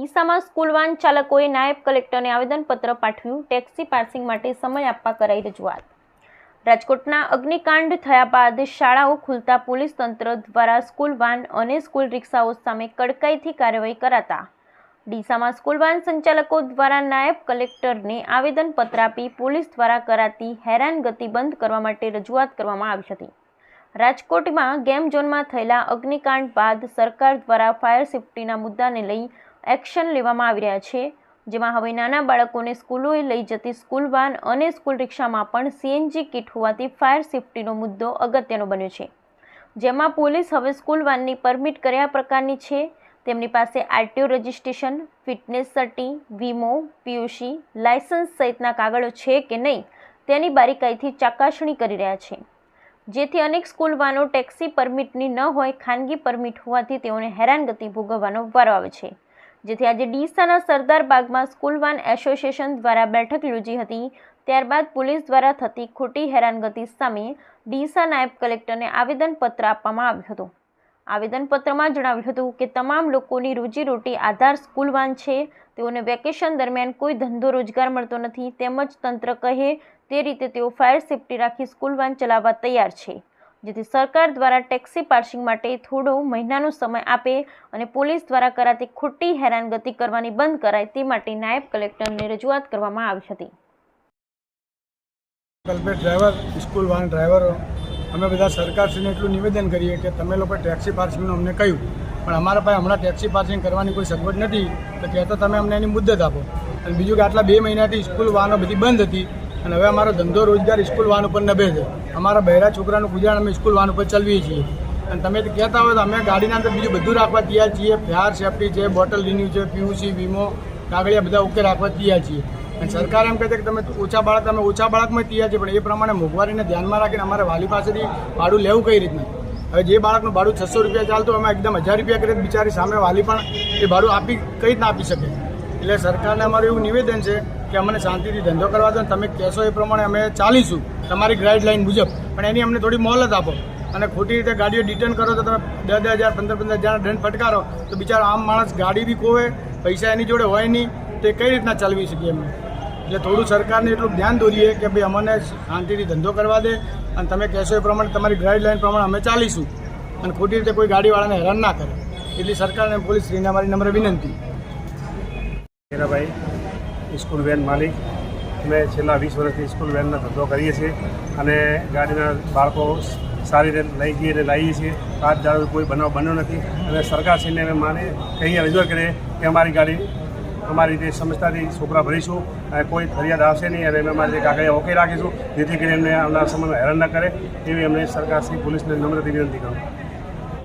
ડીસામાં school van ચાલકોએ નાયબ કલેક્ટરને આવેદનપત્ર પાઠવ્યું। ટેક્સી પાર્સિંગ માટે સમય આપવા કરાઈ રજૂઆત। રાજકોટના અગ્નિકાંડ થયા બાદ શાળાઓ ખુલતા પોલીસ તંત્ર દ્વારા સ્કૂલ વાન અને સ્કૂલ રિક્ષાઓ સામે કડકાઈથી કાર્યવાહી કરાતા ડીસામાં સ્કૂલ વાન સંચાલકો દ્વારા નાયબ કલેક્ટરને આવેદનપત્ર આપી પોલીસ દ્વારા કરાતી હેરાનગતિ બંધ કરવા માટે રજૂઆત કરવામાં આવી હતી। રાજકોટમાં ગેમ ઝોનમાં થયેલા અગ્નિકાંડ બાદ સરકાર દ્વારા ફાયર સેફ્ટીના મુદ્દાને લઈ એક્શન લેવામાં આવી રહ્યા છે, જેમાં હવે નાના બાળકોને સ્કૂલોએ લઈ જતી સ્કૂલ વાન અને સ્કૂલ રિક્ષામાં પણ સીએનજી કિટ હોવાથી ફાયર સેફ્ટીનો મુદ્દો અગત્યનો બન્યો છે, જેમાં પોલીસ હવે સ્કૂલ વાનની પરમિટ કયા પ્રકારની છે, તેમની પાસે આરટીઓ રજિસ્ટ્રેશન, ફિટનેસ સર્ટી, વીમો, પીયુસી, લાયસન્સ સહિતના કાગળો છે કે નહીં તેની બારીકાઈથી ચકાસણી કરી રહ્યા છે, જેથી અનેક સ્કૂલ વાનો ટેક્સી પરમિટની ન હોય ખાનગી પરમિટ હોવાથી તેઓને હેરાનગતિ ભોગવવાનો વારો આવે છે। જેથી આજે ડીસાના સરદાર બાગમાં સ્કૂલ વાન એસોસિએશન દ્વારા બેઠક યોજી હતી। ત્યારબાદ પોલીસ દ્વારા થતી ખોટી હેરાનગતિ સામે ડીસા નાયબ કલેક્ટરને આવેદનપત્ર આપવામાં આવ્યું હતું। આવેદનપત્રમાં જણાવ્યું હતું કે તમામ લોકોની રોજીરોટી આધાર સ્કૂલ વાન છે, તેઓને વેકેશન દરમિયાન કોઈ ધંધો રોજગાર મળતો નથી, તેમજ તંત્ર કહે તે રીતે તેઓ ફાયર સેફ્ટી રાખી સ્કૂલ વાન ચલાવવા તૈયાર છે, જેથી સરકાર દ્વારા ટેક્સી પાર્સિંગ માટે થોડો મહિનાનો સમય આપે અને પોલીસ દ્વારા કરાતી ખોટી હેરાનગતિ કરવાની બંધ કરાય તે માટે નાયબ કલેક્ટરને રજૂઆત કરવામાં આવી હતી। કલ્પેટ ડ્રાઈવર, સ્કૂલ વાન ડ્રાઈવરો અમે બધા સરકારશ્રીને એટલું નિવેદન કરીએ કે તમે લોકો ટેક્સી પાર્સિંગનું અમને કહ્યું, પણ અમારા પાસે હમણાં ટેક્સી પાર્સિંગ કરવાની કોઈ સગવડ નથી, તો કહેતો તમે અમને એની મુદ્દત આપો। અને બીજું કે આટલા 2 મહિનાથી સ્કૂલ વાનો બધી બંધ હતી અને હવે અમારો ધંધો રોજગાર સ્કૂલ વાન ઉપર નભે છે। અમારા બહેરા છોકરાનું ગુજરાન અમે સ્કૂલ વાન ઉપર ચલાવીએ છીએ અને તમે કહેતા હોય તો અમે ગાડીના અંદર બીજું બધું રાખવા તૈયાર છીએ। ફાયર સેફ્ટી છે, બોટલ રિન્યુ છે, પીયુસી, વીમો, કાગળિયા બધા ઓકે રાખવા તૈયાર છીએ। અને સરકાર એમ કહે છે કે તમે ઓછા બાળકમાં તૈયાર છે, પણ એ પ્રમાણે મોંઘવારીને ધ્યાનમાં રાખીને અમારે વાલી પાસેથી ભાડું લેવું કઈ રીતના? હવે જે બાળકનું ભાડું 600 રૂપિયા ચાલતું અમે એકદમ 1000 રૂપિયા કરીએ, બિચારી સામે વાલી પણ એ ભાડું કઈ રીતના આપી શકે? એટલે સરકારને અમારું એવું નિવેદન છે કે અમને શાંતિથી ધંધો કરવા દો, તમે કહેશો એ પ્રમાણે અમે ચાલીશું તમારી ગાઈડલાઈન મુજબ, પણ એની અમને થોડી મોહલત આપો। અને ખોટી રીતે ગાડીઓ ડિટેન કરો તો તમે 10,000 15,000 દંડ ફટકારો તો બિચારો આમ માણસ ગાડી બી ખોવે, પૈસા એની જોડે હોય નહીં, તે કઈ રીતના ચલાવી શકીએ અમે? એટલે થોડું સરકારને એટલું ધ્યાન દોરીએ કે ભાઈ અમને શાંતિથી ધંધો કરવા દે અને તમે કહેશો એ પ્રમાણે તમારી ગાઈડલાઈન પ્રમાણે અમે ચાલીશું અને ખોટી રીતે કોઈ ગાડીવાળાને હેરાન ના કરે, એટલી સરકારને પોલીસશ્રીને અમારી નમ્ર વિનંતી। ભાઈ સ્કૂલ વેન માલિક, અમે છેલ્લા 20 વર્ષથી સ્કૂલ વેનનો ધંધો કરીએ છીએ અને ગાડીના બાળકો સારી રીતે લઈ જઈએ અને લાવીએ છીએ। આજ દાડો કોઈ બનાવ બન્યો નથી અને સરકારશ્રીને અમે માને કહીએ રજૂઆત કરીએ કે અમારી ગાડી અમારી રીતે સમજતાથી છોકરા ભરીશું અને કોઈ ફરિયાદ આવશે નહીં અને અમે અમારી કાગળિયા ઓકે રાખીશું, જેથી કરીને એમને આવનાર સમયમાં હેરાન ન કરે એવી અમને સરકારશ્રી પોલીસને નમ્રતાથી વિનંતી કરું।